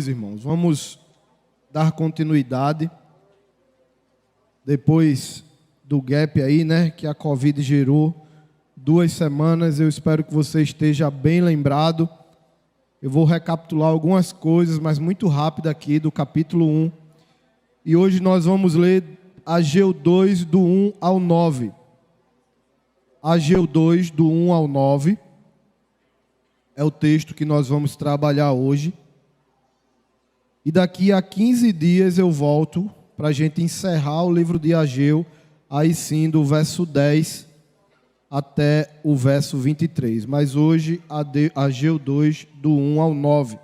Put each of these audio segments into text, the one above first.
coisa, irmãos. Vamos dar continuidade. Depois do gap aí, né, que a Covid gerou, 2 semanas, eu espero que você esteja bem lembrado. Eu vou recapitular algumas coisas, mas muito rápido aqui, do capítulo 1. E hoje nós vamos ler Ageu 2, do 1 ao 9. Ageu 2, do 1 ao 9. É o texto que nós vamos trabalhar hoje. E daqui a 15 dias eu volto para a gente encerrar o livro de Ageu, aí sim do verso 10 até o verso 23. Mas hoje, Ageu 2, do 1 ao 9.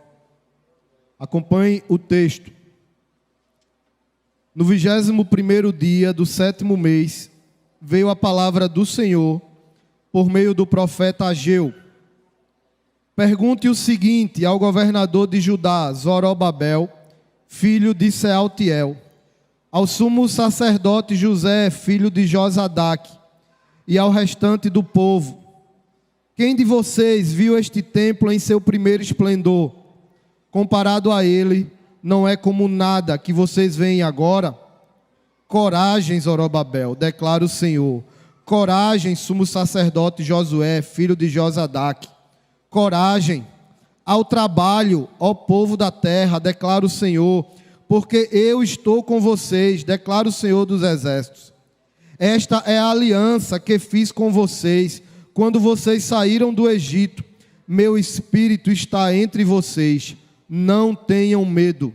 Acompanhe o texto. No 21º dia do 7º mês, veio a palavra do Senhor por meio do profeta Ageu. Pergunte o seguinte ao governador de Judá, Zorobabel, filho de Sealtiel, ao sumo sacerdote José, filho de Josadaque, e ao restante do povo: quem de vocês viu este templo em seu primeiro esplendor? Comparado a ele, não é como nada que vocês veem agora? Coragem, Zorobabel, declara o Senhor. Coragem, sumo sacerdote Josué, filho de Josadaque. Coragem, ao trabalho, ó povo da terra, declara o Senhor, porque eu estou com vocês, declara o Senhor dos exércitos. Esta é a aliança que fiz com vocês, quando vocês saíram do Egito. Meu espírito está entre vocês, não tenham medo.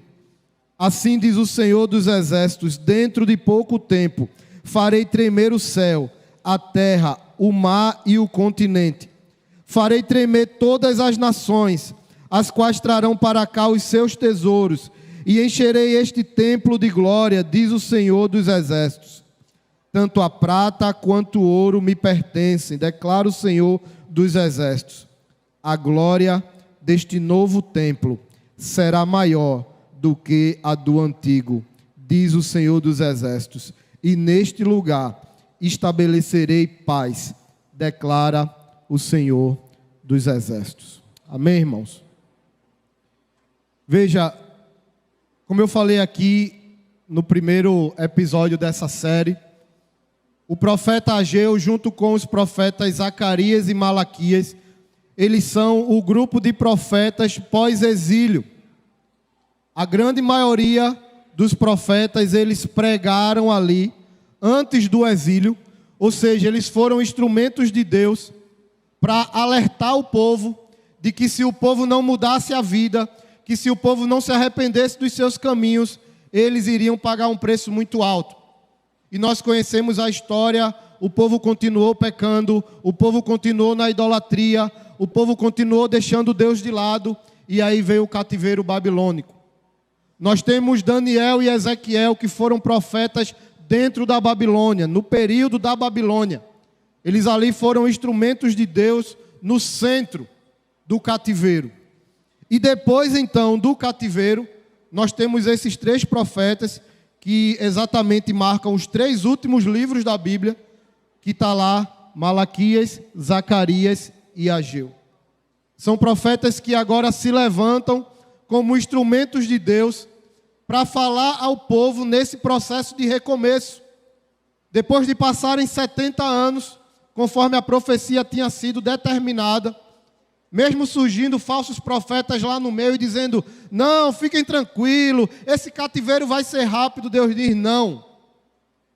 Assim diz o Senhor dos exércitos: dentro de pouco tempo, farei tremer o céu, a terra, o mar e o continente. Farei tremer todas as nações, as quais trarão para cá os seus tesouros, e encherei este templo de glória, diz o Senhor dos exércitos. Tanto a prata quanto o ouro me pertencem, declara o Senhor dos exércitos. A glória deste novo templo será maior do que a do antigo, diz o Senhor dos exércitos. E neste lugar estabelecerei paz, declara o Senhor dos exércitos. Amém, irmãos? Veja, como eu falei aqui no primeiro episódio dessa série, o profeta Ageu, junto com os profetas Zacarias e Malaquias, eles são o grupo de profetas pós-exílio. A grande maioria dos profetas, eles pregaram ali antes do exílio, ou seja, eles foram instrumentos de Deus para alertar o povo de que se o povo não mudasse a vida, que se o povo não se arrependesse dos seus caminhos, eles iriam pagar um preço muito alto. E nós conhecemos a história: o povo continuou pecando, o povo continuou na idolatria, o povo continuou deixando Deus de lado, e aí veio o cativeiro babilônico. Nós temos Daniel e Ezequiel, que foram profetas dentro da Babilônia, no período da Babilônia. Eles ali foram instrumentos de Deus no centro do cativeiro. E depois, então, do cativeiro, nós temos esses 3 profetas que exatamente marcam os 3 últimos livros da Bíblia, que está lá: Malaquias, Zacarias e Ageu. São profetas que agora se levantam como instrumentos de Deus para falar ao povo nesse processo de recomeço. Depois de passarem 70 anos, conforme a profecia tinha sido determinada, mesmo surgindo falsos profetas lá no meio e dizendo: não, fiquem tranquilos, esse cativeiro vai ser rápido. Deus diz: não,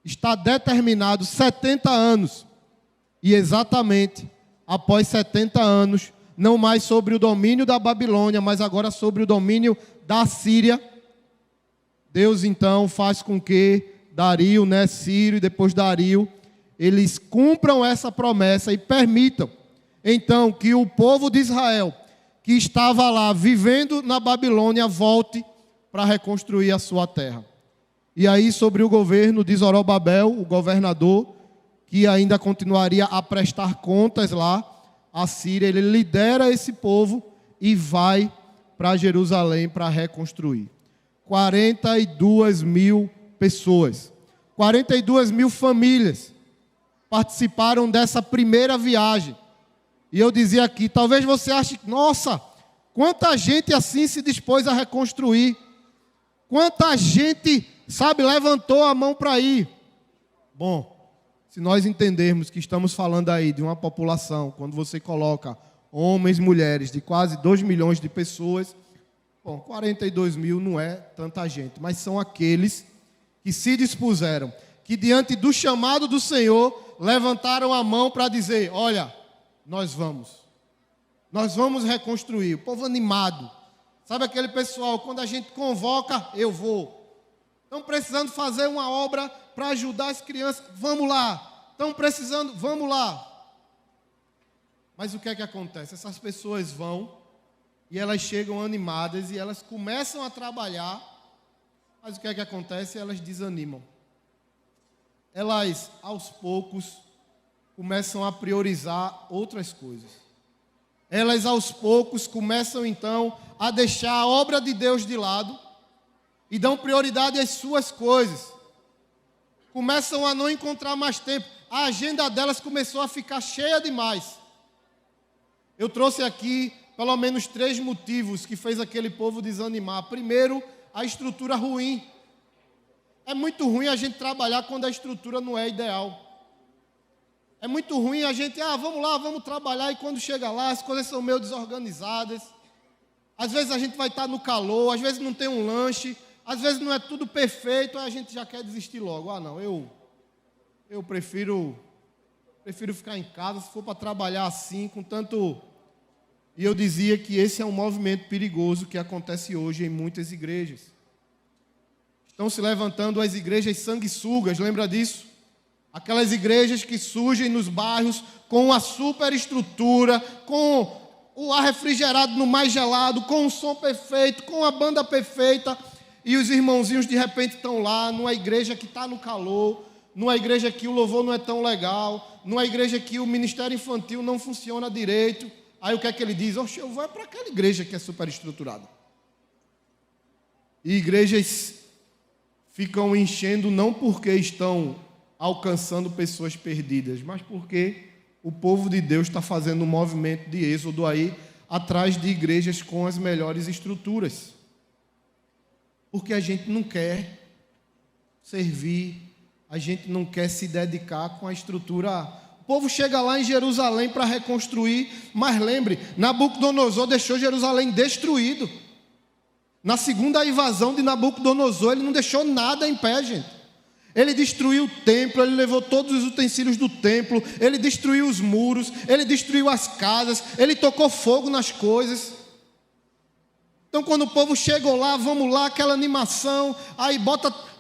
está determinado 70 anos. E exatamente após 70 anos, não mais sobre o domínio da Babilônia, mas agora sobre o domínio da Síria, Deus então faz com que Dario, Ciro e depois Dario, eles cumpram essa promessa e permitam, então, que o povo de Israel, que estava lá vivendo na Babilônia, volte para reconstruir a sua terra. E aí, sobre o governo de Zorobabel, o governador, que ainda continuaria a prestar contas lá à Síria, ele lidera esse povo e vai para Jerusalém para reconstruir. 42 mil pessoas, 42 mil famílias participaram dessa primeira viagem. E eu dizia aqui, talvez você ache, nossa, Quanta gente assim se dispôs a reconstruir? Quanta gente, levantou a mão para ir? Bom, se nós entendermos que estamos falando aí de uma população, quando você coloca homens e mulheres, de quase 2 milhões de pessoas, 42 mil não é tanta gente, mas são aqueles que se dispuseram, que diante do chamado do Senhor, levantaram a mão para dizer, olha, nós vamos reconstruir. O povo animado, sabe aquele pessoal, quando a gente convoca, eu vou. Estão precisando fazer uma obra para ajudar as crianças, vamos lá. Estão precisando, vamos lá. Mas o que é que acontece? Essas pessoas vão, e elas chegam animadas, e elas começam a trabalhar, mas o que é que acontece? Elas desanimam. Elas, aos poucos, começam a priorizar outras coisas. Elas, aos poucos, começam, então, a deixar a obra de Deus de lado e dão prioridade às suas coisas. Começam a não encontrar mais tempo. A agenda delas começou a ficar cheia demais. Eu trouxe aqui, pelo menos 3 motivos que fez aquele povo desanimar. Primeiro, a estrutura ruim. É muito ruim a gente trabalhar quando a estrutura não é ideal. É muito ruim a gente, vamos lá, vamos trabalhar, e quando chega lá, as coisas são meio desorganizadas. Às vezes a gente vai estar no calor, às vezes não tem um lanche, às vezes não é tudo perfeito, aí a gente já quer desistir logo. Não, eu prefiro ficar em casa, se for para trabalhar assim, com tanto... E eu dizia que esse é um movimento perigoso que acontece hoje em muitas igrejas. Estão se levantando as igrejas sanguessugas, lembra disso? Aquelas igrejas que surgem nos bairros com uma superestrutura, com o ar refrigerado no mais gelado, com o som perfeito, com a banda perfeita, e os irmãozinhos de repente estão lá, numa igreja que está no calor, numa igreja que o louvor não é tão legal, numa igreja que o ministério infantil não funciona direito. Aí o que é que ele diz? Oxe, eu vou para aquela igreja que é superestruturada. E igrejas ficam enchendo não porque estão alcançando pessoas perdidas, mas porque o povo de Deus está fazendo um movimento de êxodo aí, atrás de igrejas com as melhores estruturas. Porque a gente não quer servir, a gente não quer se dedicar com a estrutura. O povo chega lá em Jerusalém para reconstruir, mas lembre, Nabucodonosor deixou Jerusalém destruído. Na segunda invasão de Nabucodonosor, ele não deixou nada em pé, gente. Ele destruiu o templo, ele levou todos os utensílios do templo, ele destruiu os muros, ele destruiu as casas, ele tocou fogo nas coisas. Então, quando o povo chegou lá, vamos lá, aquela animação, aí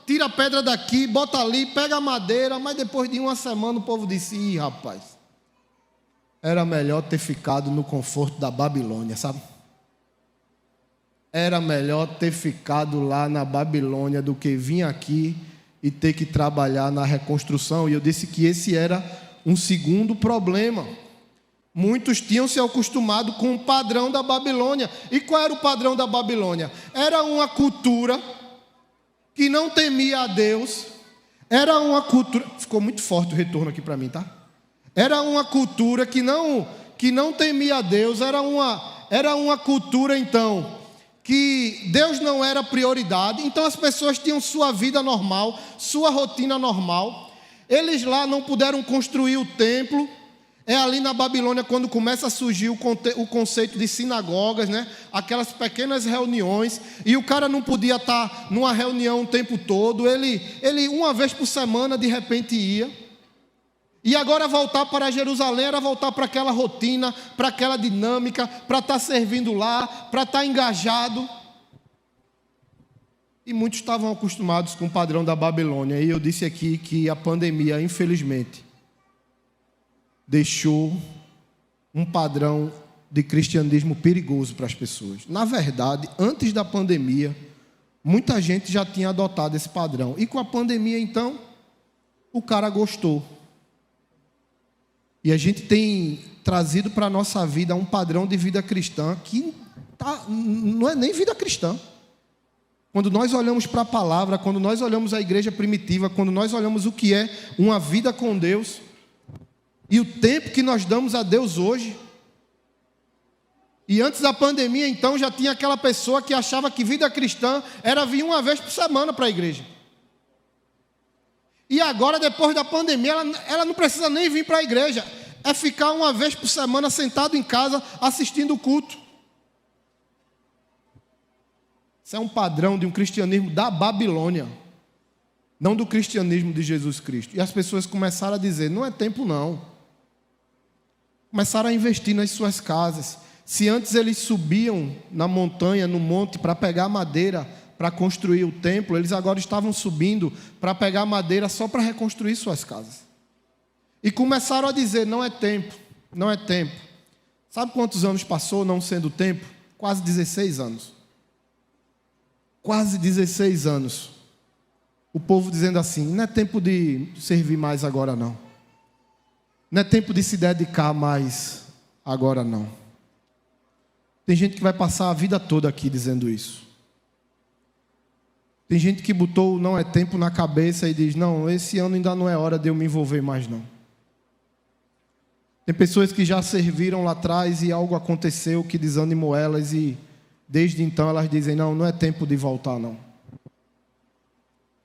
tira a pedra daqui, bota ali, pega a madeira, mas depois de uma semana o povo disse, rapaz, era melhor ter ficado no conforto da Babilônia, sabe? Era melhor ter ficado lá na Babilônia do que vir aqui e ter que trabalhar na reconstrução. E eu disse que esse era um segundo problema. Muitos tinham se acostumado com o padrão da Babilônia. E qual era o padrão da Babilônia? Era uma cultura que não temia a Deus. Era uma cultura... Ficou muito forte o retorno aqui para mim, tá? Era uma cultura que não temia a Deus. Era uma cultura, então, que Deus não era prioridade, então as pessoas tinham sua vida normal, sua rotina normal. Eles lá não puderam construir o templo. É ali na Babilônia quando começa a surgir o conceito de sinagogas, né? Aquelas pequenas reuniões, e o cara não podia estar numa reunião o tempo todo, ele uma vez por semana de repente ia. E agora voltar para Jerusalém era voltar para aquela rotina, para aquela dinâmica, para estar servindo lá, para estar engajado. E muitos estavam acostumados com o padrão da Babilônia. E eu disse aqui que a pandemia, infelizmente, deixou um padrão de cristianismo perigoso para as pessoas. Na verdade, antes da pandemia, muita gente já tinha adotado esse padrão. E com a pandemia, então, o cara gostou. E a gente tem trazido para a nossa vida um padrão de vida cristã que não é nem vida cristã. Quando nós olhamos para a palavra, quando nós olhamos a igreja primitiva, quando nós olhamos o que é uma vida com Deus, e o tempo que nós damos a Deus hoje, E antes da pandemia, então, já tinha aquela pessoa que achava que vida cristã era vir uma vez por semana para a igreja. E agora, depois da pandemia, ela não precisa nem vir para a igreja. É ficar uma vez por semana sentado em casa assistindo o culto. Isso é um padrão de um cristianismo da Babilônia, não do cristianismo de Jesus Cristo. E as pessoas começaram a dizer, não é tempo não. Começaram a investir nas suas casas. Se antes eles subiam na montanha, no monte, para pegar madeira, para construir o templo, eles agora estavam subindo para pegar madeira só para reconstruir suas casas. E começaram a dizer, não é tempo, não é tempo. Sabe quantos anos passou não sendo tempo? Quase 16 anos. Quase 16 anos. O povo dizendo assim, não é tempo de servir mais agora não. Não é tempo de se dedicar mais agora não. Tem gente que vai passar a vida toda aqui dizendo isso. Tem gente que botou não é tempo na cabeça e diz, não, esse ano ainda não é hora de eu me envolver mais não. Tem pessoas que já serviram lá atrás e algo aconteceu que desanimou elas e desde então elas dizem, não, não é tempo de voltar não.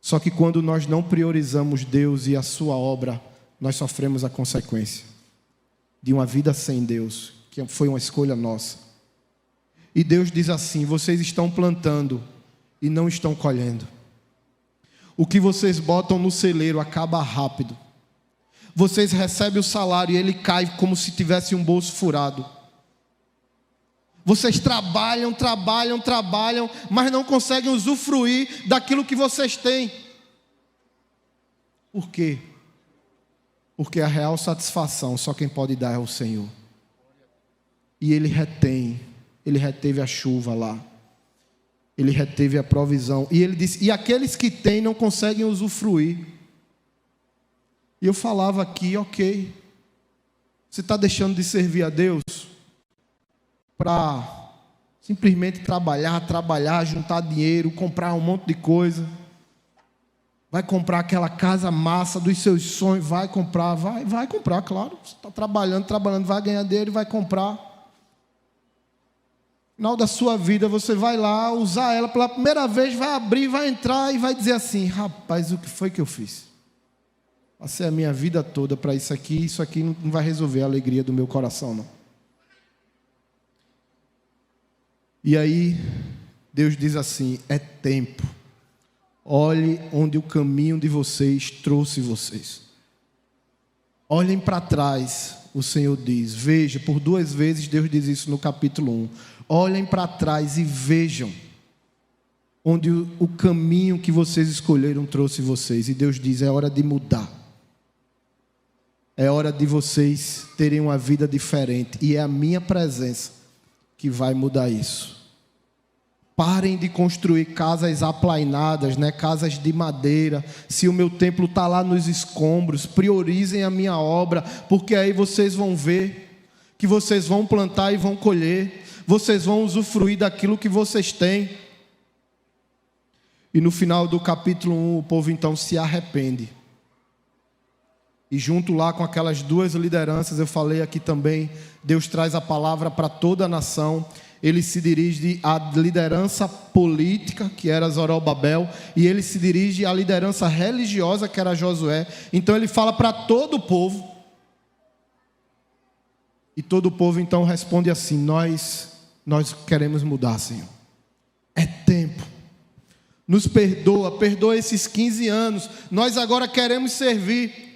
Só que quando nós não priorizamos Deus e a sua obra, nós sofremos a consequência de uma vida sem Deus, que foi uma escolha nossa. E Deus diz assim, vocês estão plantando e não estão colhendo. O que vocês botam no celeiro acaba rápido. Vocês recebem o salário e ele cai como se tivesse um bolso furado. Vocês trabalham, mas não conseguem usufruir daquilo que vocês têm. Por quê? Porque a real satisfação só quem pode dar é o Senhor. E Ele reteve a chuva lá. Ele reteve a provisão. E Ele disse, e aqueles que têm não conseguem usufruir. E eu falava aqui, ok, você está deixando de servir a Deus para simplesmente trabalhar, juntar dinheiro, comprar um monte de coisa. Vai comprar aquela casa massa dos seus sonhos, vai comprar, claro. Você está trabalhando, vai ganhar dinheiro e vai comprar. No final da sua vida, você vai lá, usar ela pela primeira vez, vai abrir, vai entrar e vai dizer assim, rapaz, o que foi que eu fiz? Passei a minha vida toda para isso aqui não vai resolver a alegria do meu coração, não. E aí, Deus diz assim, é tempo. Olhe onde o caminho de vocês trouxe vocês. Olhem para trás, o Senhor diz. Veja, por 2 vezes Deus diz isso no capítulo 1. Olhem para trás e vejam onde o caminho que vocês escolheram trouxe vocês. E Deus diz, é hora de mudar. É hora de vocês terem uma vida diferente. E é a minha presença que vai mudar isso. Parem de construir casas aplainadas, casas de madeira. Se o meu templo está lá nos escombros, priorizem a minha obra, porque aí vocês vão ver que vocês vão plantar e vão colher. Vocês vão usufruir daquilo que vocês têm. E no final do capítulo 1, o povo então se arrepende. E junto lá com aquelas 2 lideranças, eu falei aqui também, Deus traz a palavra para toda a nação. Ele se dirige à liderança política, que era Zorobabel, e ele se dirige à liderança religiosa, que era Josué. Então ele fala para todo o povo. E todo o povo então responde assim, nós queremos mudar, Senhor. É tempo. Nos perdoa esses 15 anos. Nós agora queremos servir.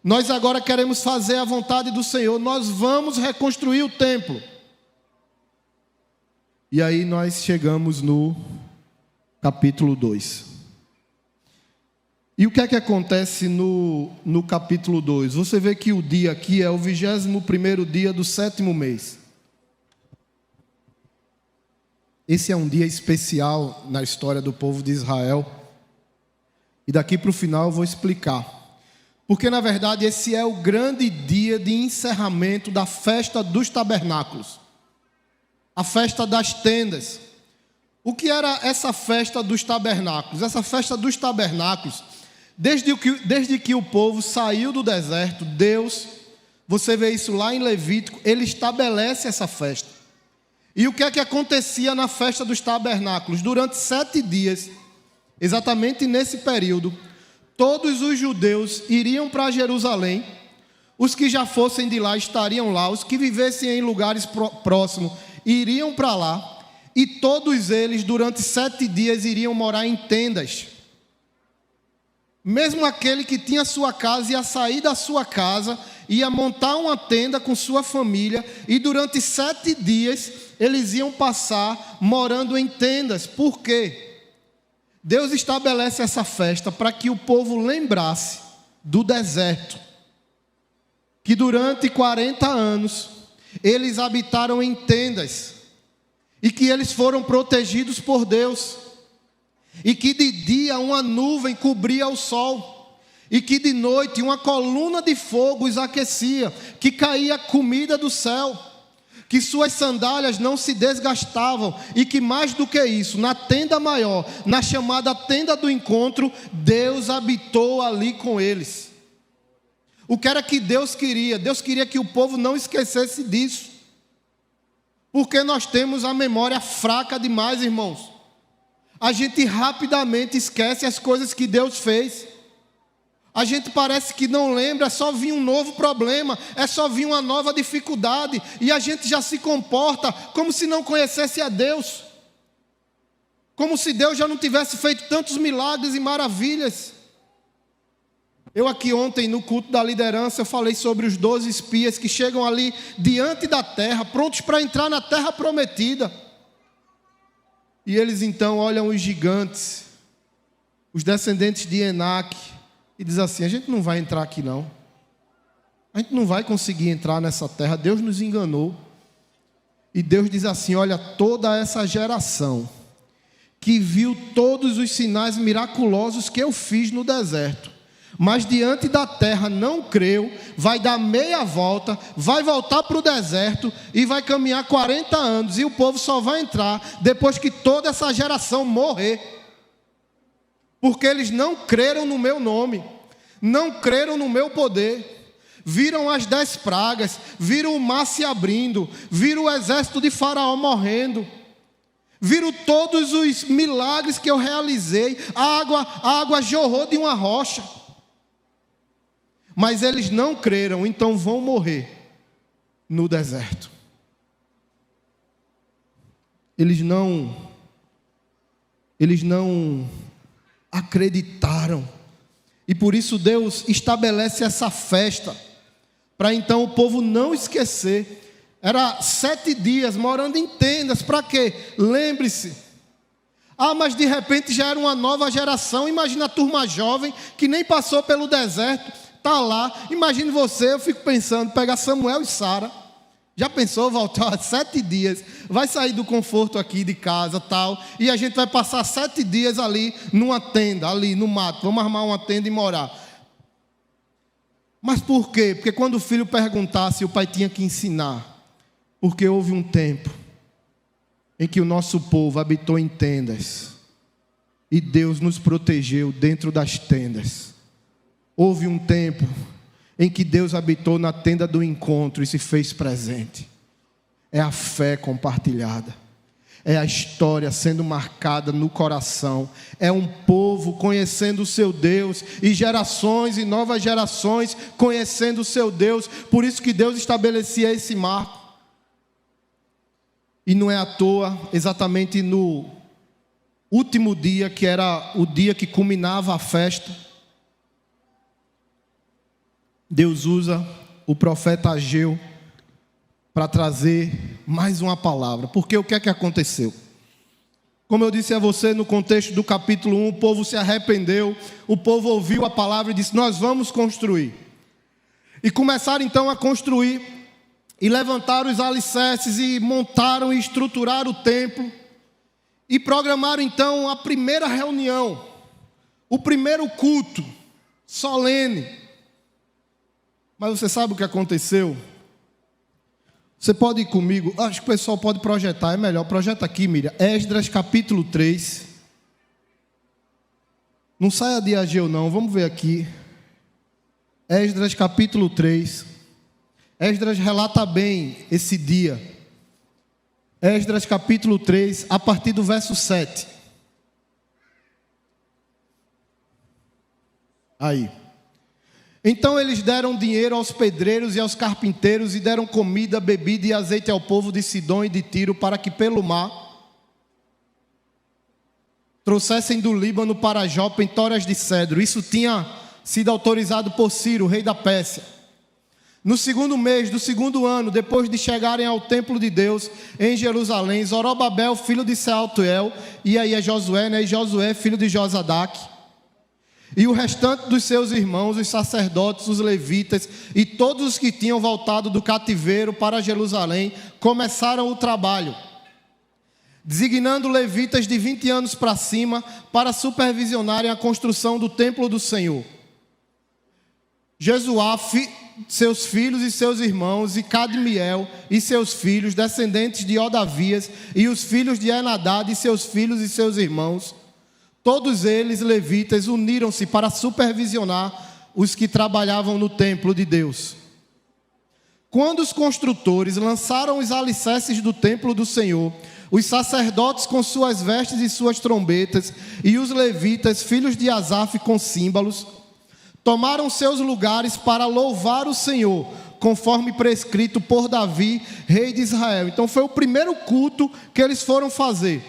Nós agora queremos fazer a vontade do Senhor. Nós vamos reconstruir o templo. E aí nós chegamos no capítulo 2. E o que é que acontece no capítulo 2? Você vê que o dia aqui é o 21º dia do 7º mês. Esse é um dia especial na história do povo de Israel. E daqui para o final eu vou explicar. Porque, na verdade, esse é o grande dia de encerramento da festa dos tabernáculos. A festa das tendas. O que era essa festa dos tabernáculos? Essa festa dos tabernáculos, desde que o povo saiu do deserto, Deus, você vê isso lá em Levítico, ele estabelece essa festa. E o que é que acontecia na festa dos tabernáculos? Durante 7 dias, exatamente nesse período, todos os judeus iriam para Jerusalém, os que já fossem de lá estariam lá, os que vivessem em lugares próximos iriam para lá, e todos eles durante 7 dias iriam morar em tendas. Mesmo aquele que tinha sua casa ia sair da sua casa, ia montar uma tenda com sua família, e durante 7 dias eles iam passar morando em tendas. Por quê? Deus estabelece essa festa para que o povo lembrasse do deserto, que durante 40 anos eles habitaram em tendas, e que eles foram protegidos por Deus, e que de dia uma nuvem cobria o sol, e que de noite uma coluna de fogo os aquecia, que caía comida do céu, que suas sandálias não se desgastavam, e que mais do que isso, na tenda maior, na chamada tenda do encontro, Deus habitou ali com eles. O que era que Deus queria? Deus queria que o povo não esquecesse disso, porque nós temos a memória fraca demais, irmãos. A gente rapidamente esquece as coisas que Deus fez. A gente parece que não lembra, é só vir um novo problema, é só vir uma nova dificuldade, e a gente já se comporta como se não conhecesse a Deus, como se Deus já não tivesse feito tantos milagres e maravilhas. Eu aqui ontem no culto da liderança eu falei sobre os 12 espias que chegam ali diante da terra, prontos para entrar na terra prometida. E eles então olham os gigantes, os descendentes de Enaque, e dizem assim: a gente não vai entrar aqui não. A gente não vai conseguir entrar nessa terra, Deus nos enganou. E Deus diz assim: olha, toda essa geração que viu todos os sinais miraculosos que eu fiz no deserto, mas diante da terra não creu, vai dar meia volta, vai voltar para o deserto e vai caminhar 40 anos, e o povo só vai entrar depois que toda essa geração morrer, porque eles não creram no meu nome, não creram no meu poder. Viram as 10 pragas, viram o mar se abrindo, viram o exército de Faraó morrendo, viram todos os milagres que eu realizei, a água jorrou de uma rocha. Mas eles não creram, então vão morrer no deserto. Eles não acreditaram. E por isso Deus estabelece essa festa, para então o povo não esquecer. Era 7 dias morando em tendas, para quê? Lembre-se. Mas de repente já era uma nova geração. Imagina a turma jovem, que nem passou pelo deserto, está lá. Imagine você, eu fico pensando, pegar Samuel e Sara. Já pensou voltar 7 dias? Vai sair do conforto aqui de casa, tal, e a gente vai passar 7 dias ali numa tenda, ali no mato. Vamos armar uma tenda e morar. Mas por quê? Porque quando o filho perguntasse, o pai tinha que ensinar. Porque houve um tempo em que o nosso povo habitou em tendas, e Deus nos protegeu dentro das tendas. Houve um tempo em que Deus habitou na tenda do encontro e se fez presente. É a fé compartilhada, é a história sendo marcada no coração, é um povo conhecendo o seu Deus, e gerações e novas gerações conhecendo o seu Deus. Por isso que Deus estabelecia esse marco. E não é à toa, exatamente no último dia, que era o dia que culminava a festa, Deus usa o profeta Ageu para trazer mais uma palavra. Porque o que é que aconteceu? Como eu disse a você no contexto do capítulo 1, o povo se arrependeu, o povo ouviu a palavra e disse: nós vamos construir. E começaram então a construir, e levantaram os alicerces, e montaram e estruturaram o templo, e programaram então a primeira reunião, o primeiro culto solene. Mas você sabe o que aconteceu? Você pode ir comigo? Acho que o pessoal pode projetar, é melhor. Projeta aqui, Miriam. Esdras capítulo 3. Não saia de Ageu não, vamos ver aqui. Esdras capítulo 3. Esdras relata bem esse dia. Esdras capítulo 3, a partir do verso 7. Aí. Então eles deram dinheiro aos pedreiros e aos carpinteiros, e deram comida, bebida e azeite ao povo de Sidom e de Tiro, para que pelo mar trouxessem do Líbano para Jope toras de cedro. Isso tinha sido autorizado por Ciro, rei da Pérsia. No segundo mês do segundo ano, depois de chegarem ao templo de Deus em Jerusalém, Zorobabel, filho de Sealtiel, e aí é Josué, e Josué, filho de Josadaque, e o restante dos seus irmãos, os sacerdotes, os levitas e todos os que tinham voltado do cativeiro para Jerusalém, começaram o trabalho, designando levitas de 20 anos para cima para supervisionarem a construção do templo do Senhor. Jesuá, seus filhos e seus irmãos, e Cadmiel e seus filhos, descendentes de Odavias, e os filhos de Enadad e seus filhos e seus irmãos, todos eles, levitas, uniram-se para supervisionar os que trabalhavam no templo de Deus. Quando os construtores lançaram os alicerces do templo do Senhor, os sacerdotes com suas vestes e suas trombetas, e os levitas, filhos de Asaf, com símbolos, tomaram seus lugares para louvar o Senhor, conforme prescrito por Davi, rei de Israel. Então foi o primeiro culto que eles foram fazer.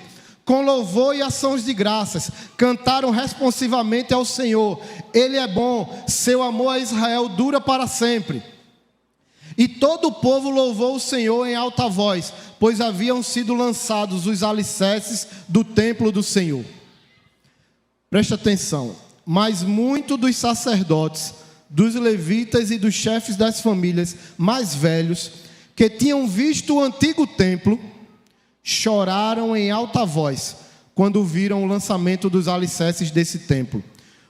Com louvor e ações de graças, cantaram responsivamente ao Senhor. Ele é bom, seu amor a Israel dura para sempre. E todo o povo louvou o Senhor em alta voz, pois haviam sido lançados os alicerces do templo do Senhor. Preste atenção. Mas muitos dos sacerdotes, dos levitas e dos chefes das famílias mais velhos, que tinham visto o antigo templo, choraram em alta voz quando viram o lançamento dos alicerces desse templo.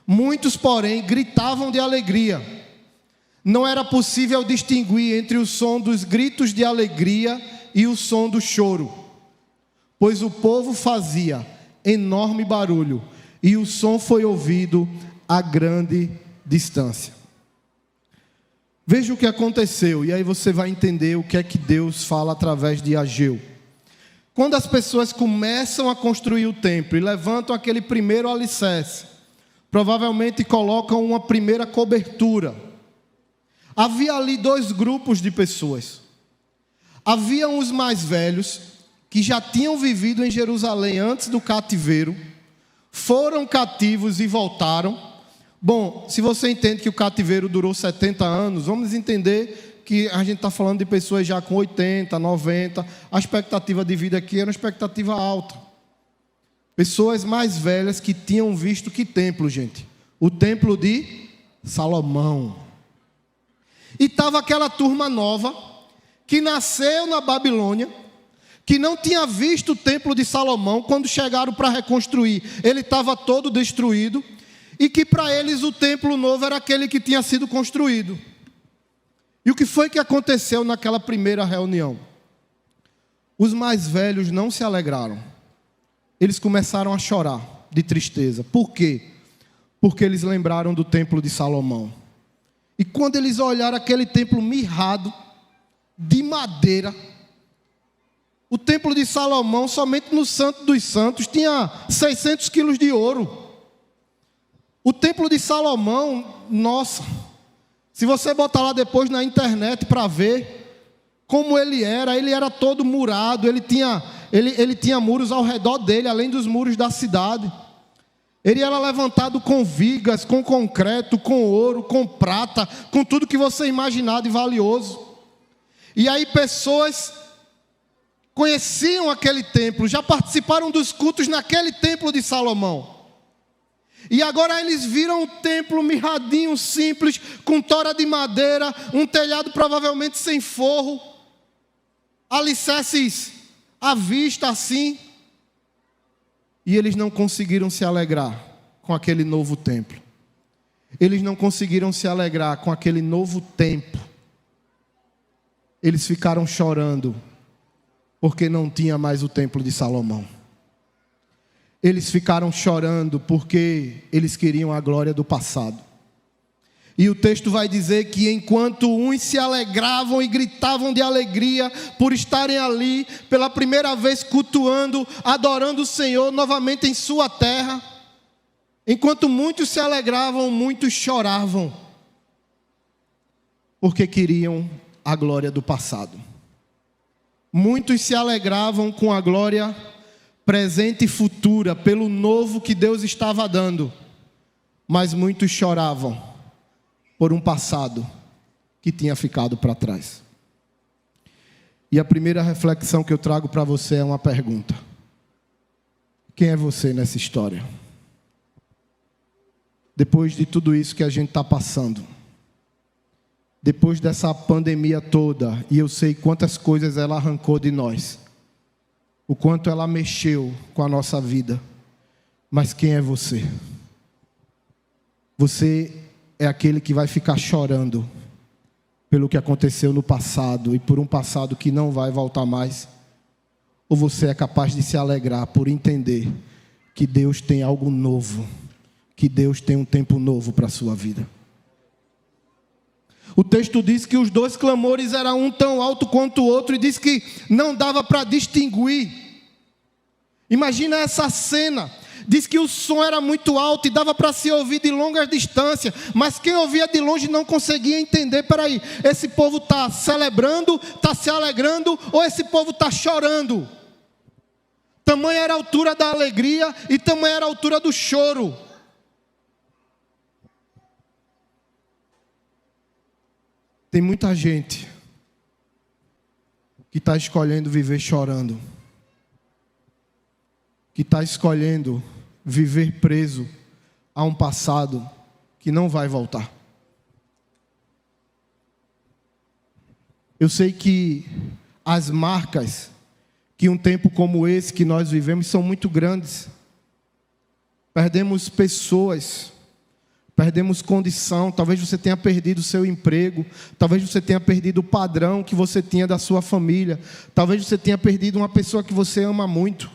Muitos, porém, gritavam de alegria. Não era possível distinguir entre o som dos gritos de alegria e o som do choro, pois o povo fazia enorme barulho e o som foi ouvido a grande distância. Veja o que aconteceu, e aí você vai entender o que é que Deus fala através de Ageu. Quando as pessoas começam a construir o templo e levantam aquele primeiro alicerce, provavelmente colocam uma primeira cobertura. Havia ali dois grupos de pessoas. Haviam os mais velhos, que já tinham vivido em Jerusalém antes do cativeiro, foram cativos e voltaram. Bom, se você entende que o cativeiro durou 70 anos, vamos entender que a gente está falando de pessoas já com 80, 90, a expectativa de vida aqui era uma expectativa alta. Pessoas mais velhas que tinham visto que templo, gente? O templo de Salomão. E estava aquela turma nova, que nasceu na Babilônia, que não tinha visto o templo de Salomão. Quando chegaram para reconstruir, ele estava todo destruído, e que para eles o templo novo era aquele que tinha sido construído. E o que foi que aconteceu naquela primeira reunião? Os mais velhos não se alegraram. Eles começaram a chorar de tristeza. Por quê? Porque eles lembraram do templo de Salomão. E quando eles olharam aquele templo mirrado, de madeira, o templo de Salomão, somente no Santo dos Santos, tinha 600 quilos de ouro. O templo de Salomão, nossa, se você botar lá depois na internet para ver como ele era todo murado, ele tinha muros ao redor dele, além dos muros da cidade. Ele era levantado com vigas, com concreto, com ouro, com prata, com tudo que você imaginar de valioso. E aí pessoas conheciam aquele templo, já participaram dos cultos naquele templo de Salomão. E agora eles viram um templo mirradinho, simples, com tora de madeira, um telhado provavelmente sem forro, alicerces à vista assim. E eles não conseguiram se alegrar com aquele novo templo. Eles não conseguiram se alegrar com aquele novo tempo. Eles ficaram chorando, porque não tinha mais o templo de Salomão. Eles ficaram chorando porque eles queriam a glória do passado. E o texto vai dizer que enquanto uns se alegravam e gritavam de alegria por estarem ali pela primeira vez cultuando, adorando o Senhor novamente em sua terra, enquanto muitos se alegravam, muitos choravam, porque queriam a glória do passado. Muitos se alegravam com a glória presente e futura, pelo novo que Deus estava dando, mas muitos choravam por um passado que tinha ficado para trás. E a primeira reflexão que eu trago para você é uma pergunta: quem é você nessa história? Depois de tudo isso que a gente está passando, depois dessa pandemia toda, e eu sei quantas coisas ela arrancou de nós, o quanto ela mexeu com a nossa vida, mas quem é você? Você é aquele que vai ficar chorando pelo que aconteceu no passado e por um passado que não vai voltar mais? Ou você é capaz de se alegrar por entender que Deus tem algo novo, que Deus tem um tempo novo para a sua vida? O texto diz que os dois clamores eram um tão alto quanto o outro, e diz que não dava para distinguir. Imagina essa cena. Diz que o som era muito alto e dava para se ouvir de longas distâncias, mas quem ouvia de longe não conseguia entender. Peraí, esse povo está celebrando, está se alegrando, ou esse povo está chorando? Tamanha era a altura da alegria e tamanha era a altura do choro. Tem muita gente que está escolhendo viver chorando, que está escolhendo viver preso a um passado que não vai voltar. Eu sei que as marcas que um tempo como esse que nós vivemos são muito grandes. Perdemos pessoas, perdemos condição. Talvez você tenha perdido o seu emprego, talvez você tenha perdido o padrão que você tinha da sua família, talvez você tenha perdido uma pessoa que você ama muito.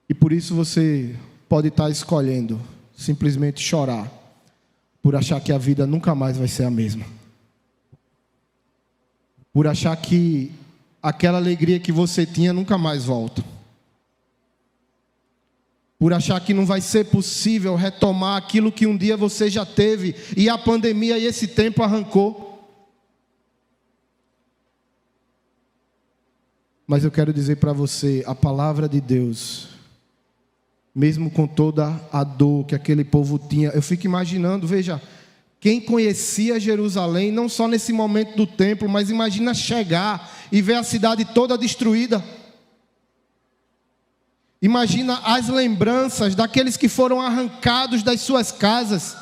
E por isso você pode estar escolhendo simplesmente chorar, por achar que a vida nunca mais vai ser a mesma. Por achar que aquela alegria que você tinha nunca mais volta. Por achar que não vai ser possível retomar aquilo que um dia você já teve e a pandemia e esse tempo arrancou. Mas eu quero dizer para você, a palavra de Deus, mesmo com toda a dor que aquele povo tinha, eu fico imaginando, veja, quem conhecia Jerusalém, não só nesse momento do templo, mas imagina chegar e ver a cidade toda destruída. Imagina as lembranças daqueles que foram arrancados das suas casas.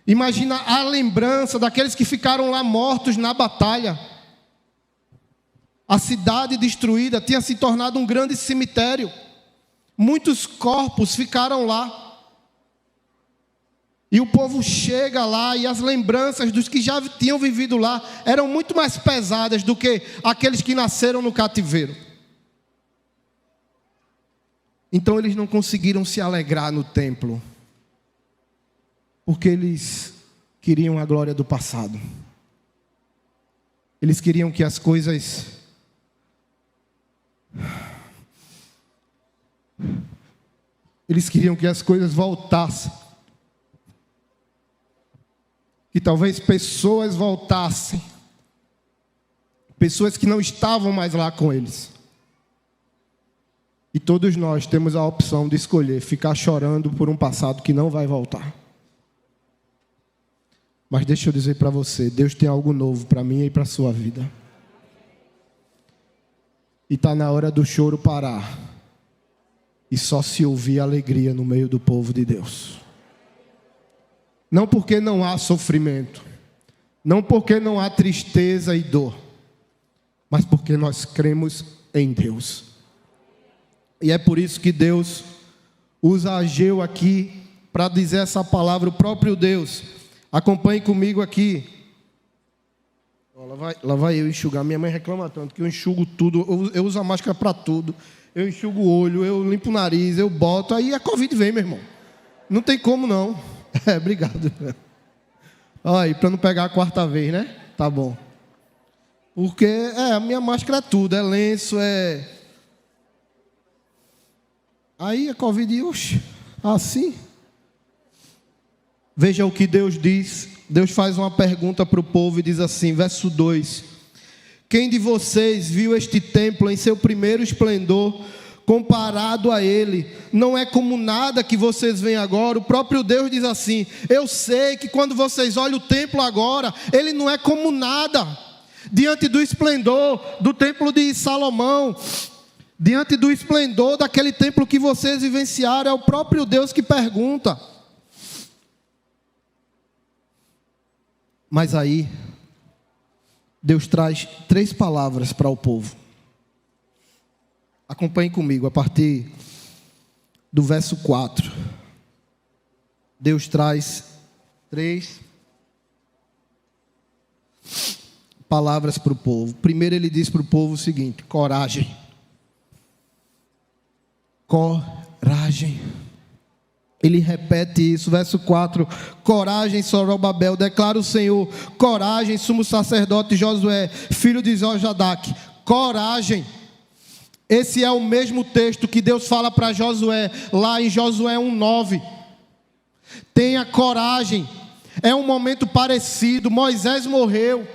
Imagina a lembrança daqueles que ficaram lá mortos na batalha. A cidade destruída tinha se tornado um grande cemitério. Muitos corpos ficaram lá. E o povo chega lá e as lembranças dos que já tinham vivido lá eram muito mais pesadas do que aqueles que nasceram no cativeiro. Então eles não conseguiram se alegrar no templo, porque eles queriam a glória do passado. Eles queriam que as coisas voltassem. Que talvez pessoas voltassem. Pessoas que não estavam mais lá com eles. E todos nós temos a opção de escolher ficar chorando por um passado que não vai voltar. Mas deixa eu dizer para você, Deus tem algo novo para mim e para a sua vida. E está na hora do choro parar. E só se ouvir alegria no meio do povo de Deus. Não porque não há sofrimento. Não porque não há tristeza e dor. Mas porque nós cremos em Deus. E é por isso que Deus usa Ageu aqui para dizer essa palavra, o próprio Deus. Acompanhe comigo aqui. Lá vai eu enxugar. Minha mãe reclama tanto que eu enxugo tudo. Eu uso a máscara para tudo. eu enxugo o olho, eu limpo o nariz, eu boto, aí a Covid vem, meu irmão. Não tem como não. Obrigado. Olha, para não pegar a quarta vez, né? Tá bom. Porque, a minha máscara é tudo, é lenço, Aí a Covid, oxe, assim. Veja o que Deus diz. Deus faz uma pergunta para o povo e diz assim, verso 2: quem de vocês viu este templo em seu primeiro esplendor, comparado a ele, não é como nada que vocês veem agora? O próprio Deus diz assim: eu sei que quando vocês olham o templo agora, ele não é como nada, diante do esplendor do templo de Salomão, diante do esplendor daquele templo que vocês vivenciaram. É o próprio Deus que pergunta. Mas aí, Deus traz 3 palavras para o povo. Acompanhe comigo, a partir do verso 4. Deus traz 3 palavras para o povo. Primeiro ele diz para o povo o seguinte: coragem. Coragem. Ele repete isso, verso 4: coragem, Zorobabel, declara o Senhor. Coragem, sumo sacerdote Josué, filho de Josadaque. Coragem. Esse é o mesmo texto que Deus fala para Josué, lá em Josué 1:9. Tenha coragem. É um momento parecido. Moisés morreu.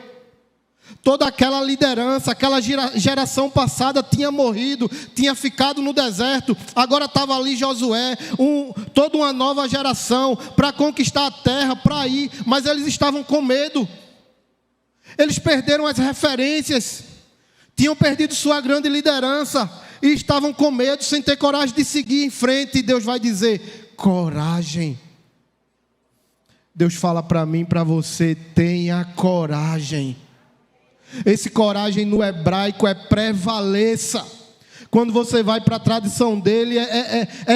Toda aquela liderança, aquela geração passada tinha morrido, tinha ficado no deserto. Agora estava ali Josué, toda uma nova geração para conquistar a terra, para ir. Mas eles estavam com medo. Eles perderam as referências. Tinham perdido sua grande liderança. E estavam com medo, sem ter coragem de seguir em frente. E Deus vai dizer: coragem. Deus fala para mim, para você: tenha coragem. Esse coragem no hebraico é prevaleça. Quando você vai para a tradição dele,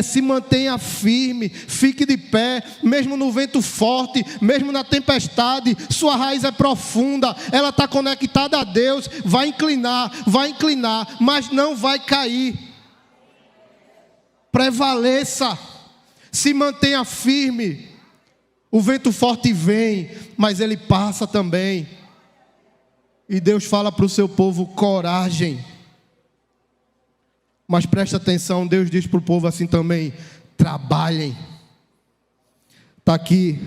se mantenha firme, fique de pé, mesmo no vento forte, mesmo na tempestade. Sua raiz é profunda, ela está conectada a Deus. Vai inclinar, mas não vai cair. Prevaleça, se mantenha firme. O vento forte vem, mas ele passa também. E Deus fala para o seu povo: coragem. Mas presta atenção, Deus diz para o povo assim também: trabalhem. Está aqui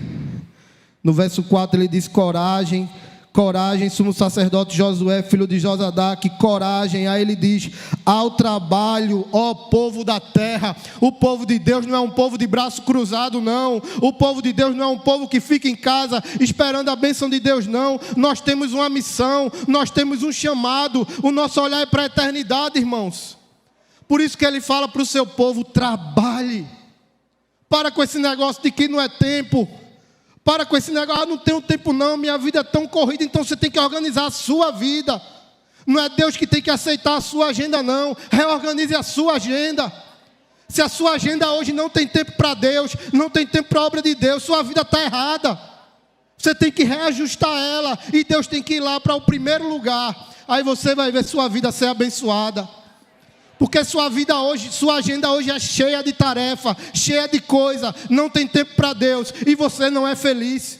no verso 4, ele diz: coragem, coragem, sumo sacerdote Josué, filho de Josadaque, coragem. Aí ele diz: ao trabalho, ó povo da terra. O povo de Deus não é um povo de braço cruzado, não. O povo de Deus não é um povo que fica em casa esperando a bênção de Deus, não. Nós temos uma missão, nós temos um chamado. O nosso olhar é para a eternidade, irmãos. Por isso que ele fala para o seu povo: trabalhe. Para com esse negócio de que não é tempo. Para com esse negócio: não tenho tempo não, minha vida é tão corrida. Então você tem que organizar a sua vida. Não é Deus que tem que aceitar a sua agenda, não. Reorganize a sua agenda. Se a sua agenda hoje não tem tempo para Deus, não tem tempo para a obra de Deus, sua vida está errada. Você tem que reajustar ela. E Deus tem que ir lá para o primeiro lugar. Aí você vai ver sua vida ser abençoada. Porque sua vida hoje, sua agenda hoje é cheia de tarefa, cheia de coisa. Não tem tempo para Deus. E você não é feliz.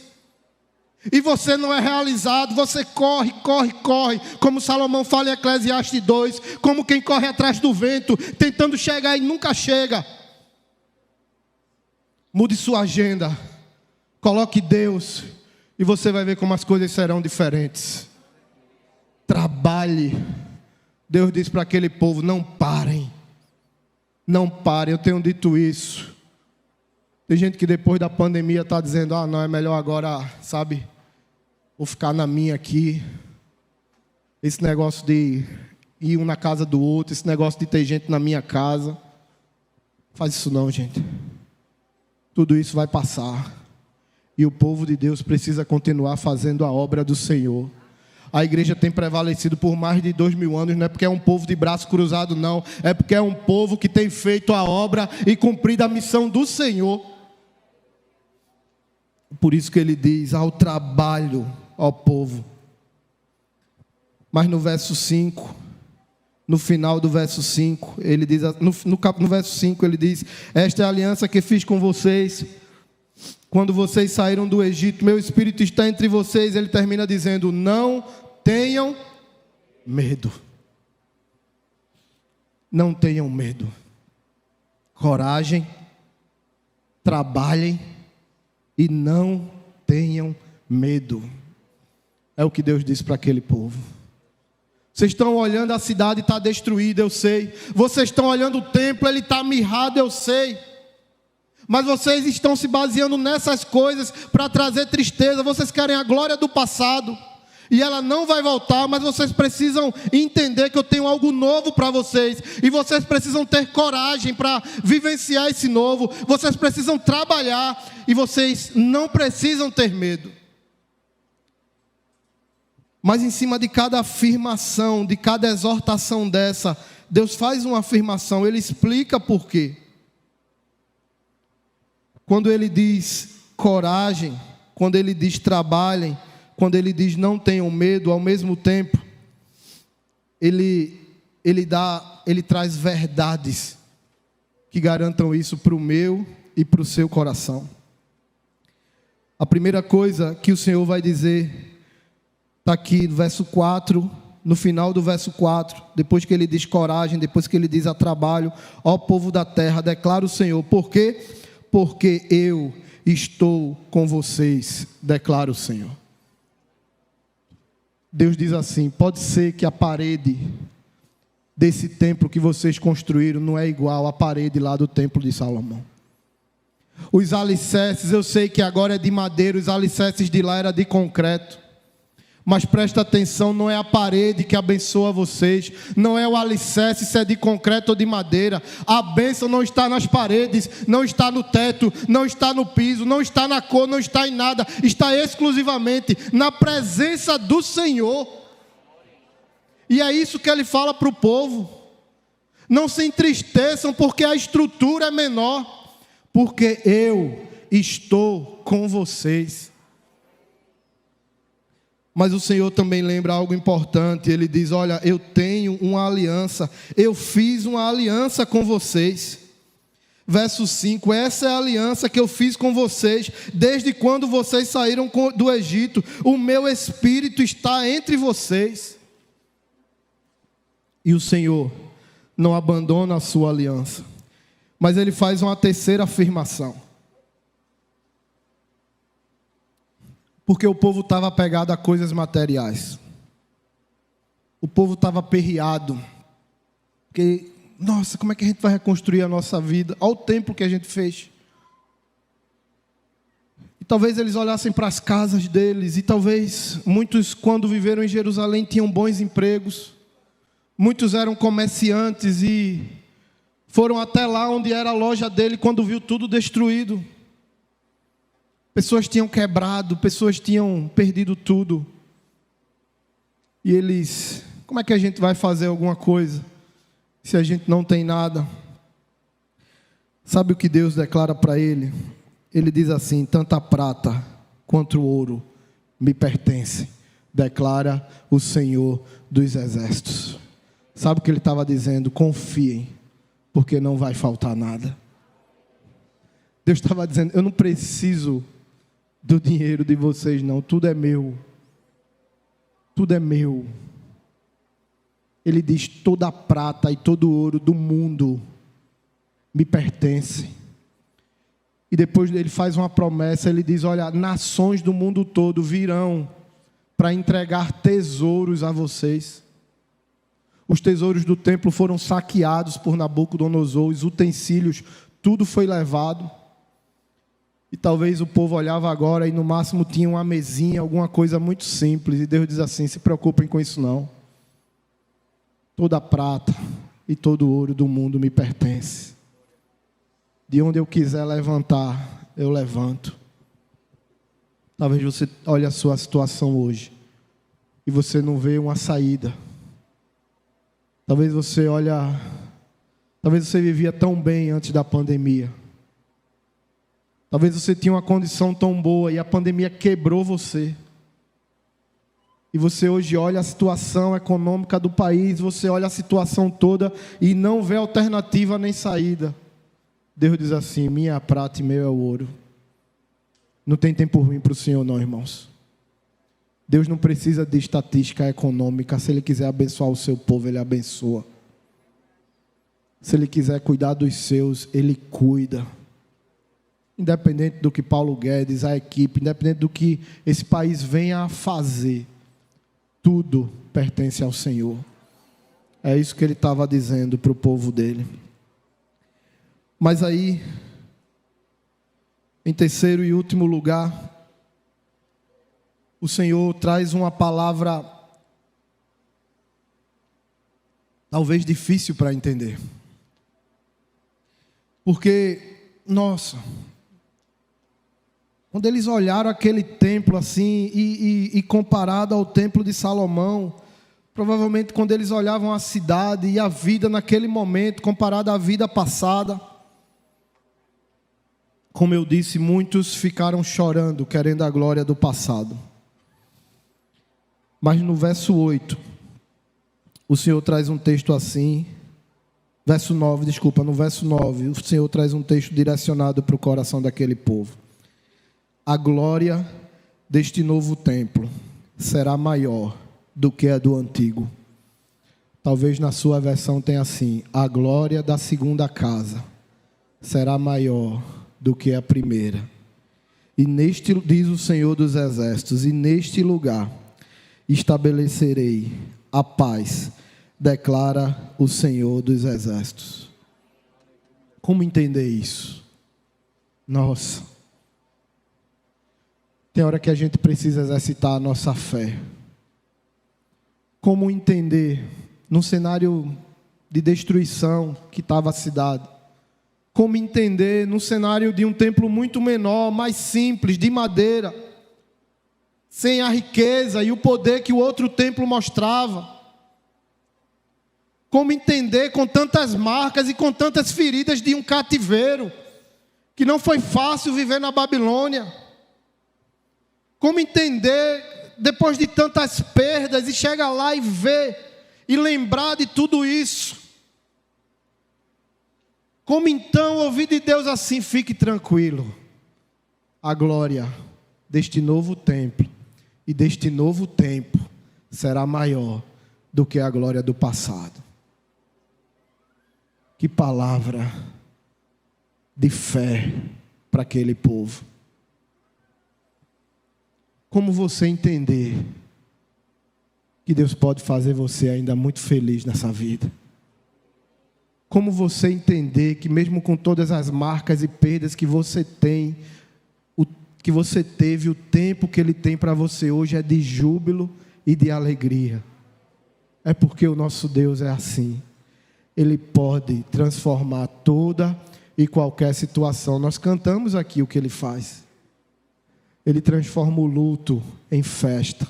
E você não é realizado. Você corre. Como Salomão fala em Eclesiastes 2. Como quem corre atrás do vento, tentando chegar e nunca chega. Mude sua agenda. Coloque Deus. E você vai ver como as coisas serão diferentes. Trabalhe. Deus diz para aquele povo: não parem. Não parem, eu tenho dito isso. Tem gente que depois da pandemia está dizendo: não, é melhor agora, sabe, vou ficar na minha aqui. Esse negócio de ir um na casa do outro, esse negócio de ter gente na minha casa. Faz isso não, gente. Tudo isso vai passar. E o povo de Deus precisa continuar fazendo a obra do Senhor. A igreja tem prevalecido por mais de 2000 anos, não é porque é um povo de braço cruzado, não. É porque é um povo que tem feito a obra e cumprido a missão do Senhor. Por isso que ele diz: ao trabalho, ó povo. Mas no verso 5, no final do verso 5, ele diz, no verso 5 ele diz: esta é a aliança que fiz com vocês quando vocês saíram do Egito, meu espírito está entre vocês. Ele termina dizendo: não tenham medo. Não tenham medo. Coragem, trabalhem e não tenham medo. É o que Deus disse para aquele povo. Vocês estão olhando, a cidade está destruída, eu sei. Vocês estão olhando o templo, ele está mirrado, eu sei. Mas vocês estão se baseando nessas coisas para trazer tristeza. Vocês querem a glória do passado e ela não vai voltar, mas vocês precisam entender que eu tenho algo novo para vocês, e vocês precisam ter coragem para vivenciar esse novo. Vocês precisam trabalhar e vocês não precisam ter medo. Mas em cima de cada afirmação, de cada exortação dessa, Deus faz uma afirmação, Ele explica por quê. Quando Ele diz coragem, quando Ele diz trabalhem, quando Ele diz não tenham medo, ao mesmo tempo, Ele traz verdades que garantam isso para o meu e para o seu coração. A primeira coisa que o Senhor vai dizer está aqui no verso 4, no final do verso 4, depois que Ele diz coragem, depois que Ele diz a trabalho: ó povo da terra, declara o Senhor. Por quê? Porque eu estou com vocês, declara o Senhor. Deus diz assim: pode ser que a parede desse templo que vocês construíram não é igual à parede lá do templo de Salomão. Os alicerces, eu sei que agora é de madeira, os alicerces de lá era de concreto. Mas presta atenção, não é a parede que abençoa vocês, não é o alicerce se é de concreto ou de madeira. A bênção não está nas paredes, não está no teto, não está no piso, não está na cor, não está em nada. Está exclusivamente na presença do Senhor. E é isso que Ele fala para o povo: não se entristeçam porque a estrutura é menor, porque eu estou com vocês. Mas o Senhor também lembra algo importante. Ele diz: olha, eu tenho uma aliança, eu fiz uma aliança com vocês. Verso 5, essa é a aliança que eu fiz com vocês, desde quando vocês saíram do Egito. O meu Espírito está entre vocês. E o Senhor não abandona a sua aliança, mas Ele faz uma terceira afirmação. Porque o povo estava apegado a coisas materiais. O povo estava aperreado. Porque, nossa, como é que a gente vai reconstruir a nossa vida? Olha o templo que a gente fez. E talvez eles olhassem para as casas deles. E talvez muitos, quando viveram em Jerusalém, tinham bons empregos. Muitos eram comerciantes e foram até lá onde era a loja dele quando viu tudo destruído. Pessoas tinham quebrado, pessoas tinham perdido tudo. E eles: como é que a gente vai fazer alguma coisa se a gente não tem nada? Sabe o que Deus declara para ele? Ele diz assim: tanto a prata quanto o ouro me pertencem, declara o Senhor dos exércitos. Sabe o que ele estava dizendo? Confiem, porque não vai faltar nada. Deus estava dizendo: eu não preciso do dinheiro de vocês não, tudo é meu. Tudo é meu. Ele diz: toda a prata e todo o ouro do mundo me pertence. E depois ele faz uma promessa, ele diz: olha, nações do mundo todo virão para entregar tesouros a vocês. Os tesouros do templo foram saqueados por Nabucodonosor, os utensílios, tudo foi levado. E talvez o povo olhava agora e no máximo tinha uma mesinha, alguma coisa muito simples. E Deus diz assim: se preocupem com isso não. Toda a prata e todo o ouro do mundo me pertence. De onde eu quiser levantar, eu levanto. Talvez você olhe a sua situação hoje e você não vê uma saída. Talvez você vivia tão bem antes da pandemia. Talvez você tinha uma condição tão boa e a pandemia quebrou você. E você hoje olha a situação econômica do país, você olha a situação toda e não vê alternativa nem saída. Deus diz assim: minha prata e meu é o ouro. Não tem tempo ruim para o Senhor não, irmãos. Deus não precisa de estatística econômica. Se Ele quiser abençoar o seu povo, Ele abençoa. Se Ele quiser cuidar dos seus, Ele cuida. Independente do que Paulo Guedes, a equipe, independente do que esse país venha a fazer, tudo pertence ao Senhor. É isso que Ele estava dizendo para o povo dele. Mas aí, em terceiro e último lugar, o Senhor traz uma palavra talvez difícil para entender. Porque, nossa, quando eles olharam aquele templo assim e comparado ao templo de Salomão, provavelmente quando eles olhavam a cidade e a vida naquele momento, comparada à vida passada, como eu disse, muitos ficaram chorando, querendo a glória do passado. Mas no verso 8, o Senhor traz um texto assim, no verso 9, o Senhor traz um texto direcionado para o coração daquele povo. A glória deste novo templo será maior do que a do antigo. Talvez na sua versão tenha assim: a glória da segunda casa será maior do que a primeira. E neste, diz o Senhor dos Exércitos, e neste lugar estabelecerei a paz, declara o Senhor dos Exércitos. Como entender isso? Nossa, tem hora que a gente precisa exercitar a nossa fé. Como entender, num cenário de destruição que estava a cidade, como entender num cenário de um templo muito menor, mais simples, de madeira, sem a riqueza e o poder que o outro templo mostrava. Como entender com tantas marcas e com tantas feridas de um cativeiro, que não foi fácil viver na Babilônia. Como entender, depois de tantas perdas, e chegar lá e ver, e lembrar de tudo isso. Como então ouvir de Deus assim: fique tranquilo, a glória deste novo templo e deste novo tempo será maior do que a glória do passado. Que palavra de fé para aquele povo. Como você entender que Deus pode fazer você ainda muito feliz nessa vida? Como você entender que mesmo com todas as marcas e perdas que você tem, que você teve, o tempo que Ele tem para você hoje é de júbilo e de alegria? É porque o nosso Deus é assim. Ele pode transformar toda e qualquer situação. Nós cantamos aqui o que Ele faz. Ele transforma o luto em festa.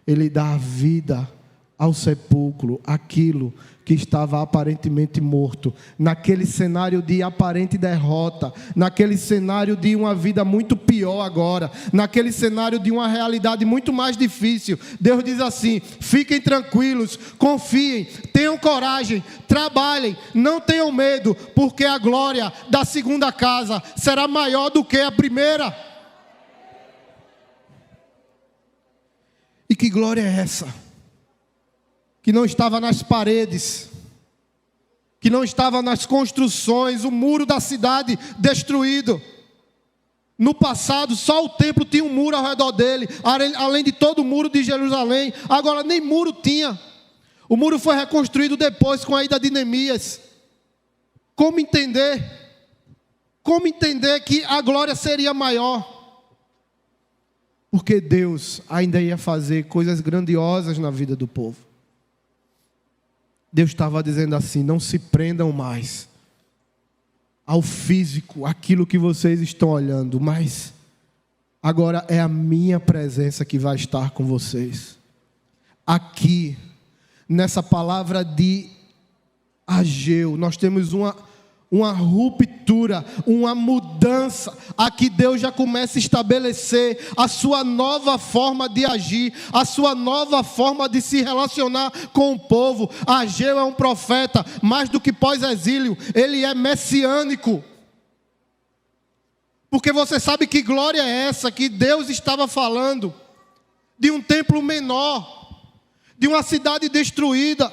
Ele dá a vida ao sepulcro, aquilo que estava aparentemente morto, naquele cenário de aparente derrota, naquele cenário de uma vida muito pior agora, naquele cenário de uma realidade muito mais difícil. Deus diz assim: fiquem tranquilos, confiem, tenham coragem, trabalhem, não tenham medo, porque a glória da segunda casa será maior do que a primeira. E que glória é essa? Que não estava nas paredes, que não estava nas construções, o muro da cidade destruído. No passado, só o templo tinha um muro ao redor dele, além de todo o muro de Jerusalém. Agora nem muro tinha. O muro foi reconstruído depois com a ida de Neemias. Como entender? Como entender que a glória seria maior? Porque Deus ainda ia fazer coisas grandiosas na vida do povo. Deus estava dizendo assim: não se prendam mais ao físico, aquilo que vocês estão olhando, mas agora é a minha presença que vai estar com vocês. Aqui, nessa palavra de Ageu, nós temos uma ruptura, uma mudança mudança. Aqui Deus já começa a estabelecer a sua nova forma de agir, a sua nova forma de se relacionar com o povo. Ageu é um profeta, mais do que pós-exílio, ele é messiânico. Porque você sabe que glória é essa que Deus estava falando? De um templo menor, de uma cidade destruída,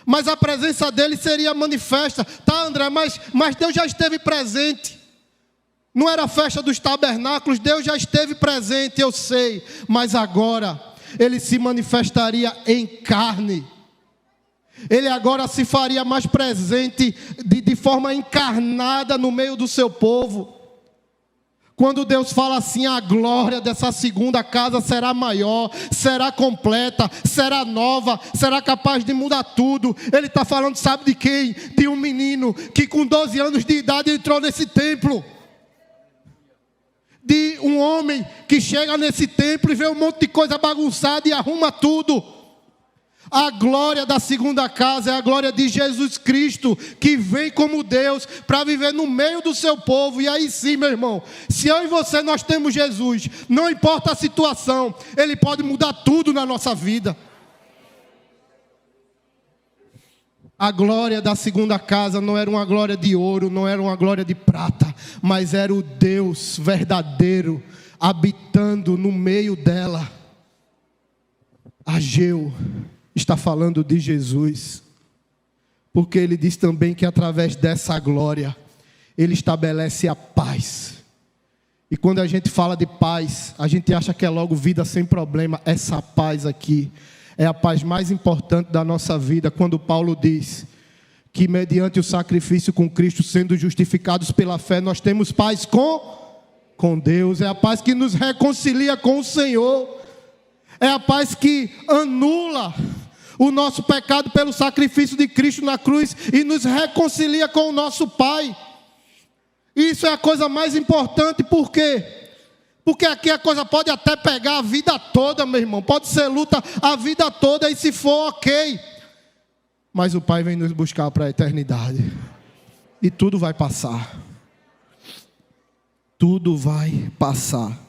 mas a presença dele seria manifesta. Tá, André, mas Deus já esteve presente. Não era a festa dos tabernáculos, Deus já esteve presente, eu sei. Mas agora, ele se manifestaria em carne. Ele agora se faria mais presente de forma encarnada no meio do seu povo. Quando Deus fala assim, a glória dessa segunda casa será maior, será completa, será nova, será capaz de mudar tudo. Ele está falando, sabe de quem? De um menino que com 12 anos de idade entrou nesse templo. De um homem que chega nesse templo e vê um monte de coisa bagunçada e arruma tudo. A glória da segunda casa é a glória de Jesus Cristo, que vem como Deus para viver no meio do seu povo. E aí sim, meu irmão, se eu e você nós temos Jesus, não importa a situação, Ele pode mudar tudo na nossa vida. A glória da segunda casa não era uma glória de ouro, não era uma glória de prata, mas era o Deus verdadeiro habitando no meio dela. Ageu está falando de Jesus, porque ele diz também que através dessa glória, ele estabelece a paz. E quando a gente fala de paz, a gente acha que é logo vida sem problema. Essa paz aqui é a paz mais importante da nossa vida, quando Paulo diz que mediante o sacrifício com Cristo, sendo justificados pela fé, nós temos paz com Deus. É a paz que nos reconcilia com o Senhor, é a paz que anula o nosso pecado pelo sacrifício de Cristo na cruz e nos reconcilia com o nosso Pai. Isso é a coisa mais importante. Por quê? Porque aqui a coisa pode até pegar a vida toda, meu irmão. Pode ser luta a vida toda e se for, ok. Mas o Pai vem nos buscar para a eternidade. E tudo vai passar. Tudo vai passar.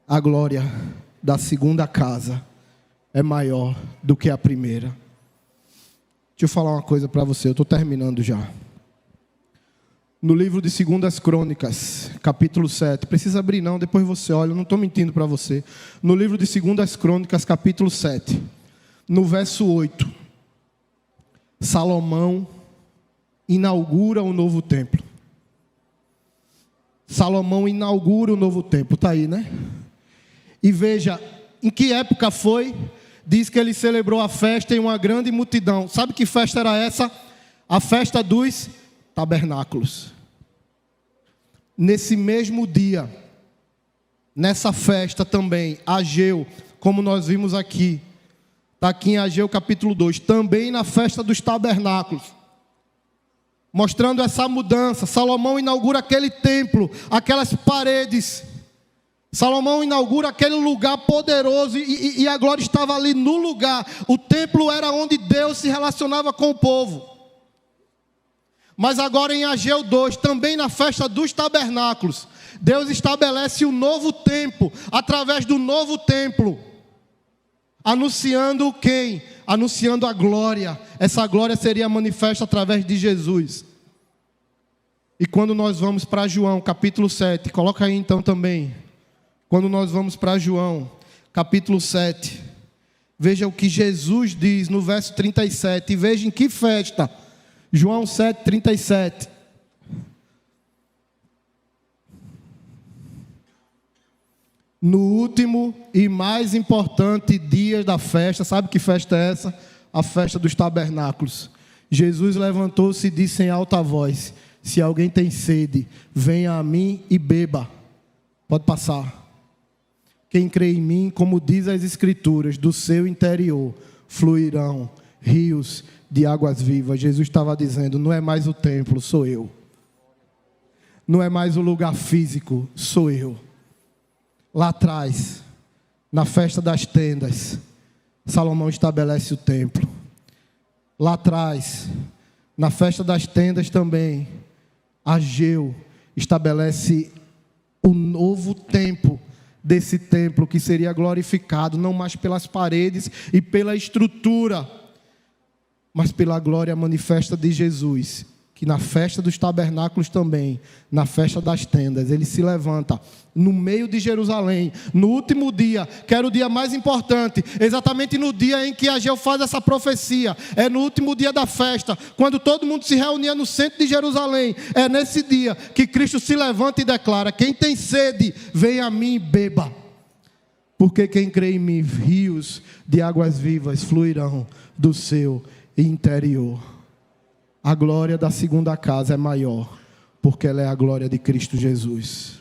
A glória da segunda casa é maior do que a primeira. Deixa eu falar uma coisa para você, eu estou terminando já. No livro de 2 Crônicas, capítulo 7, precisa abrir não, depois você olha, eu não estou mentindo para você. No livro de 2 Crônicas, capítulo 7, no verso 8, Salomão inaugura o novo templo. Salomão inaugura o novo templo, está aí, né? E veja, em que época foi? Diz que ele celebrou a festa em uma grande multidão. Sabe que festa era essa? A festa dos tabernáculos. Nesse mesmo dia, nessa festa também, Ageu, como nós vimos aqui, está aqui em Ageu capítulo 2, também na festa dos tabernáculos, mostrando essa mudança. Salomão inaugura aquele templo, aquelas paredes. Salomão inaugura aquele lugar poderoso e a glória estava ali no lugar. O templo era onde Deus se relacionava com o povo. Mas agora em Ageu 2, também na festa dos tabernáculos, Deus estabelece um novo templo, através do novo templo. Anunciando quem? Anunciando a glória. Essa glória seria manifesta através de Jesus. E quando nós vamos para João, capítulo 7, coloca aí então também. Quando nós vamos para João, capítulo 7, veja o que Jesus diz no verso 37, e veja em que festa. João 7, 37. No último e mais importante dia da festa, sabe que festa é essa? A festa dos tabernáculos. Jesus levantou-se e disse em alta voz: se alguém tem sede, venha a mim e beba. Pode passar. Quem crê em mim, como diz as Escrituras, do seu interior fluirão rios de águas vivas. Jesus estava dizendo, não é mais o templo, sou eu. Não é mais o lugar físico, sou eu. Lá atrás, na festa das tendas, Salomão estabelece o templo. Lá atrás, Na festa das tendas também, Ageu estabelece o novo tempo desse templo que seria glorificado, não mais pelas paredes e pela estrutura, mas pela glória manifesta de Jesus, que na festa dos tabernáculos também, na festa das tendas, ele se levanta no meio de Jerusalém, no último dia, que era o dia mais importante, exatamente no dia em que Ageu faz essa profecia, é no último dia da festa, quando todo mundo se reunia no centro de Jerusalém, é nesse dia que Cristo se levanta e declara: quem tem sede, venha a mim e beba, porque quem crê em mim, rios de águas vivas fluirão do seu interior. A glória da segunda casa é maior, porque ela é a glória de Cristo Jesus.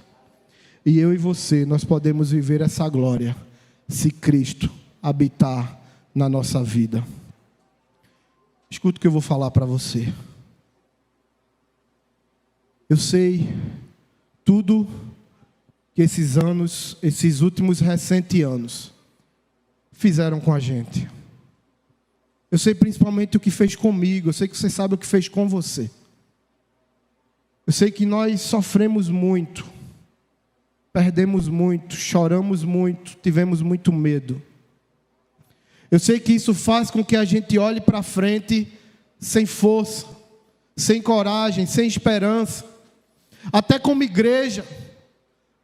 E eu e você, nós podemos viver essa glória, se Cristo habitar na nossa vida. Escuta o que eu vou falar para você. Eu sei tudo que esses anos, esses últimos recentes anos, fizeram com a gente. Eu sei principalmente o que fez comigo, eu sei que você sabe o que fez com você. Eu sei que nós sofremos muito, perdemos muito, choramos muito, tivemos muito medo. Eu sei que isso faz com que a gente olhe para frente sem força, sem coragem, sem esperança. Até como igreja,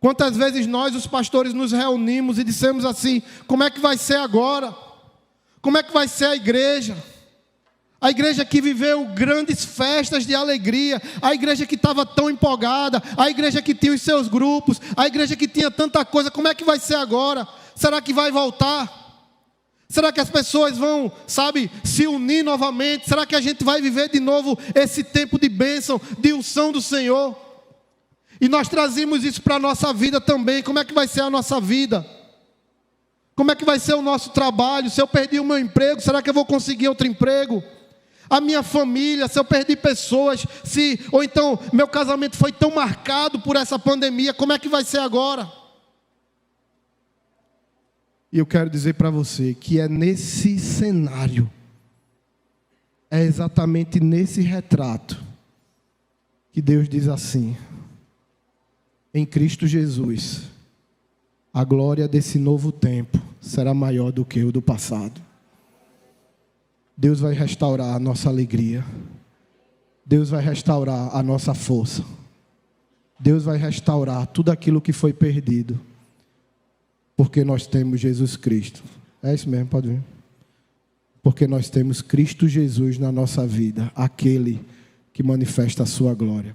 quantas vezes nós, os pastores, nos reunimos e dissemos assim: como é que vai ser agora? Como é que vai ser a igreja? A igreja que viveu grandes festas de alegria, a igreja que estava tão empolgada, a igreja que tinha os seus grupos, a igreja que tinha tanta coisa, como é que vai ser agora? Será que vai voltar? Será que as pessoas vão, se unir novamente? Será que a gente vai viver de novo esse tempo de bênção, de unção do Senhor? E nós trazemos isso para a nossa vida também. Como é que vai ser a nossa vida? Como é que vai ser o nosso trabalho? Se eu perdi o meu emprego, será que eu vou conseguir outro emprego? A minha família, se eu perdi pessoas, ou então meu casamento foi tão marcado por essa pandemia, como é que vai ser agora? E eu quero dizer para você que é nesse cenário, é exatamente nesse retrato, que Deus diz assim: em Cristo Jesus, a glória desse novo tempo será maior do que o do passado. Deus vai restaurar a nossa alegria. Deus vai restaurar a nossa força. Deus vai restaurar tudo aquilo que foi perdido. Porque nós temos Jesus Cristo. É isso mesmo, pode vir. Porque nós temos Cristo Jesus na nossa vida, aquele que manifesta a sua glória.